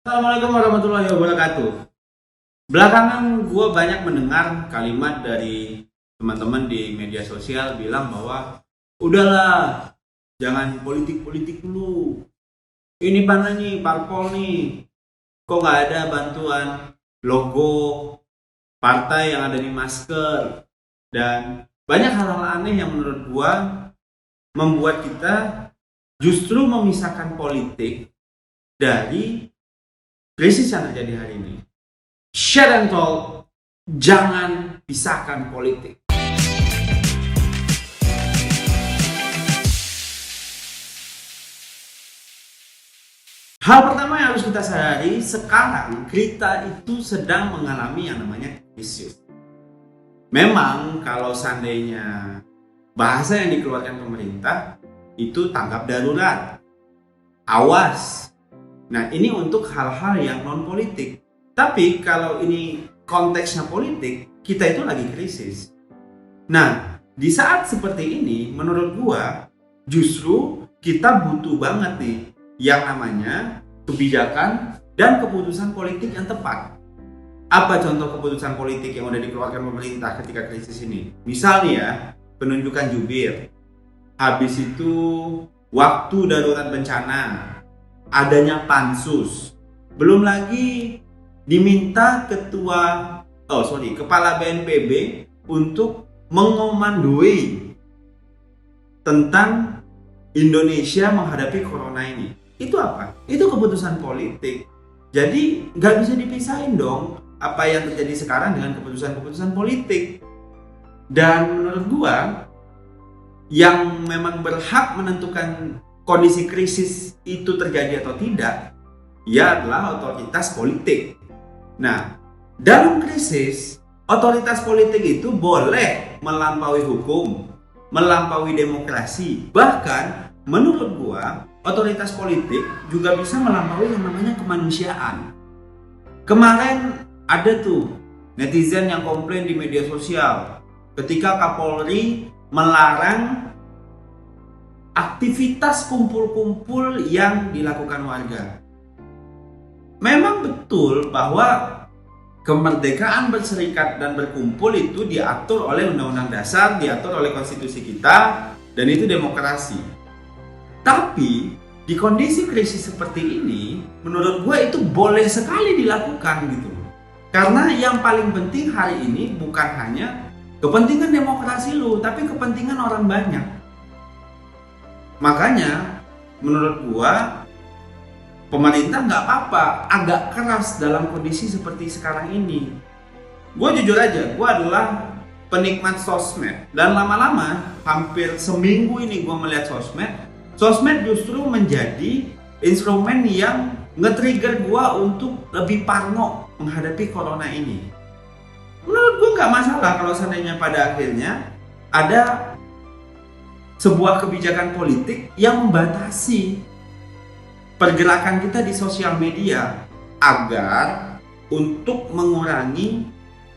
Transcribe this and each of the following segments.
Assalamualaikum warahmatullahi wabarakatuh. Belakangan gue banyak mendengar kalimat dari teman-teman di media sosial bilang bahwa udahlah, jangan politik-politik dulu. Ini mana nih, parpol nih, kok nggak ada bantuan logo partai yang ada di masker, dan banyak hal-hal aneh yang menurut gue membuat kita justru memisahkan politik dari krisis yang terjadi hari ini. Share and talk, jangan pisahkan politik. Hal pertama yang harus kita sadari, sekarang kita itu sedang mengalami yang namanya krisis. Memang kalau seandainya bahasa yang dikeluarkan pemerintah itu tanggap darurat, awas. Nah, ini untuk hal-hal yang non politik. Tapi kalau ini konteksnya politik, kita itu lagi krisis. Nah, di saat seperti ini menurut gua justru kita butuh banget nih yang namanya kebijakan dan keputusan politik yang tepat. Apa contoh keputusan politik yang udah dikeluarkan pemerintah ketika krisis ini? Misal nih ya, penunjukan jubir. Habis itu waktu darurat bencana, adanya pansus, belum lagi diminta kepala BNPB untuk mengomandoi tentang Indonesia menghadapi corona ini. Itu apa? Itu keputusan politik. Jadi nggak bisa dipisahin dong apa yang terjadi sekarang dengan keputusan-keputusan politik. Dan menurut gua yang memang berhak menentukan kondisi krisis itu terjadi atau tidak, ya adalah otoritas politik. Nah, dalam krisis, otoritas politik itu boleh melampaui hukum, melampaui demokrasi. Bahkan, menurut gua, otoritas politik juga bisa melampaui yang namanya kemanusiaan. Kemarin ada tuh netizen yang komplain di media sosial ketika Kapolri melarang aktivitas kumpul-kumpul yang dilakukan warga. Memang betul bahwa kemerdekaan berserikat dan berkumpul itu diatur oleh Undang-Undang Dasar, diatur oleh konstitusi kita, dan itu demokrasi. Tapi di kondisi krisis seperti ini, menurut gue itu boleh sekali dilakukan gitu. Karena yang paling penting hari ini bukan hanya kepentingan demokrasi lu, tapi kepentingan orang banyak. Makanya menurut gua pemerintah nggak apa-apa agak keras dalam kondisi seperti sekarang ini. Gua jujur aja, gua adalah penikmat sosmed, dan lama-lama hampir seminggu ini gua melihat sosmed justru menjadi instrumen yang nge-trigger gua untuk lebih parno menghadapi corona ini. Menurut gua nggak masalah kalau seandainya pada akhirnya ada sebuah kebijakan politik yang membatasi pergerakan kita di sosial media agar untuk mengurangi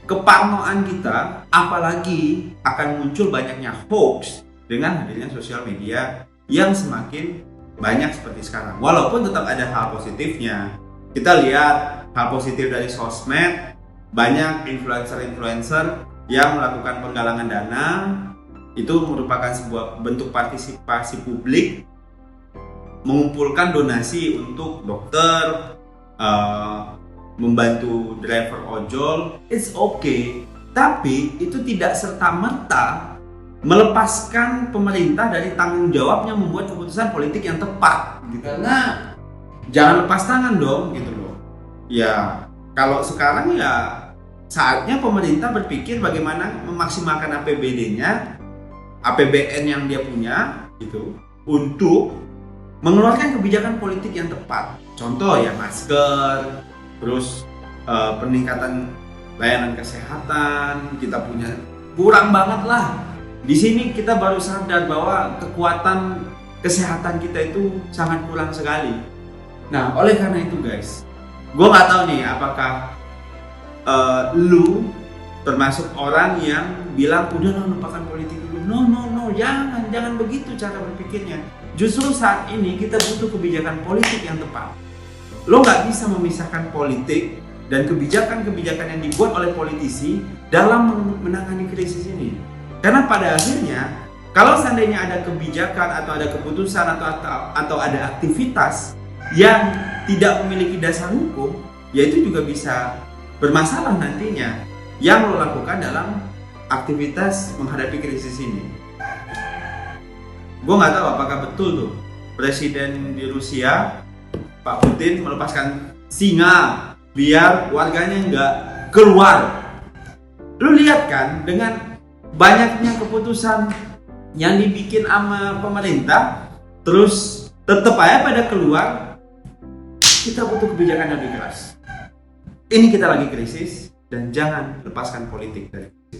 keparnoan kita, apalagi akan muncul banyaknya hoax dengan hadirnya sosial media yang semakin banyak seperti sekarang. Walaupun tetap ada hal positifnya. Kita lihat hal positif dari sosmed, banyak influencer-influencer yang melakukan penggalangan dana. Itu merupakan sebuah bentuk partisipasi publik, mengumpulkan donasi untuk dokter, membantu driver ojol. It's okay, tapi itu tidak serta-merta melepaskan pemerintah dari tanggung jawabnya membuat keputusan politik yang tepat gitu. Karena jangan lepas tangan dong gitu loh. Ya kalau sekarang ya saatnya pemerintah berpikir bagaimana memaksimalkan APBD-nya, APBN yang dia punya gitu untuk mengeluarkan kebijakan politik yang tepat. Contoh ya masker, terus peningkatan layanan kesehatan kita punya kurang banget lah. Di sini kita baru sadar bahwa kekuatan kesehatan kita itu sangat kurang sekali. Nah, oleh karena itu guys, gue nggak tahu nih apakah lu termasuk orang yang bilang udah lupakan politik dulu. No, jangan begitu cara berpikirnya. Justru saat ini kita butuh kebijakan politik yang tepat. Lo nggak bisa memisahkan politik dan kebijakan-kebijakan yang dibuat oleh politisi dalam menangani krisis ini. Karena pada akhirnya, kalau seandainya ada kebijakan atau ada keputusan atau ada aktivitas yang tidak memiliki dasar hukum, ya itu juga bisa bermasalah nantinya yang lo lakukan dalam aktivitas menghadapi krisis ini. Gue nggak tahu apakah betul tuh presiden di Rusia, Pak Putin, melepaskan singa biar warganya nggak keluar. Lu lihat kan, dengan banyaknya keputusan yang dibikin sama pemerintah, terus tetap aja pada keluar. Kita butuh kebijakan yang lebih keras. Ini kita lagi krisis, dan jangan lepaskan politik dari krisis.